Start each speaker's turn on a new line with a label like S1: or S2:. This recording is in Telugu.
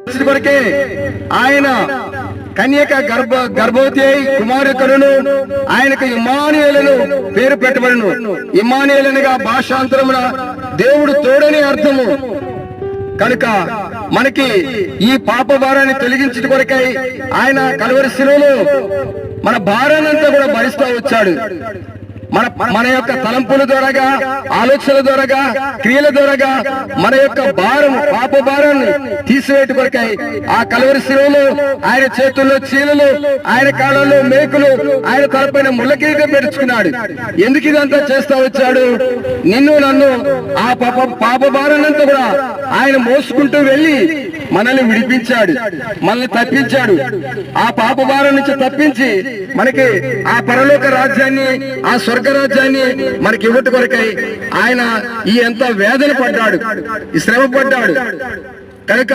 S1: కొరకే ఆయన కన్యక గర్భవతి అయి కుమారులను ఆయనకు ఇమ్మానుయేలును పేరు పెట్టబడును. ఇమ్మానుయేలు అనగా భాషాంతరమున దేవుడు తోడని అర్థము. కనుక మనకి ఈ పాప భారాన్ని తొలగించడం కొరకై ఆయన కలువరి శిలువలో మన భారాన్నంతా కూడా భరిస్తూ వచ్చాడు. మన యొక్క తలంపుల ద్వారాగా, ఆలోచనల ద్వారాగా, క్రియల ద్వారాగా మన యొక్క భారం, పాప భారాన్ని తీసివేట కొరకై ఆ కలువరి శిలువలో ఆయన చేతుల్లో చీలలు, ఆయన కాళ్ళలో మేకులు, ఆయన తలపైన ముళ్ళకిరీటం పెట్టుకున్నాడు. ఎందుకు ఇదంతా చేస్తా వచ్చాడు? నిన్ను నన్ను ఆ పాప భారాన్నంతా కూడా ఆయన మోసుకుంటూ వెళ్లి మనల్ని విడిపించాడు, మనల్ని తప్పించాడు. ఆ పాప భారం నుంచి తప్పించి మనకి ఆ పరలోక రాజ్యాన్ని, ఆ స్వర్గ రాజ్యాన్ని మనకి ఇవ్వట కొరకై ఆయన ఈ ఎంత వేదన పడ్డాడు, ఈ శ్రమ పడ్డాడు. కనుక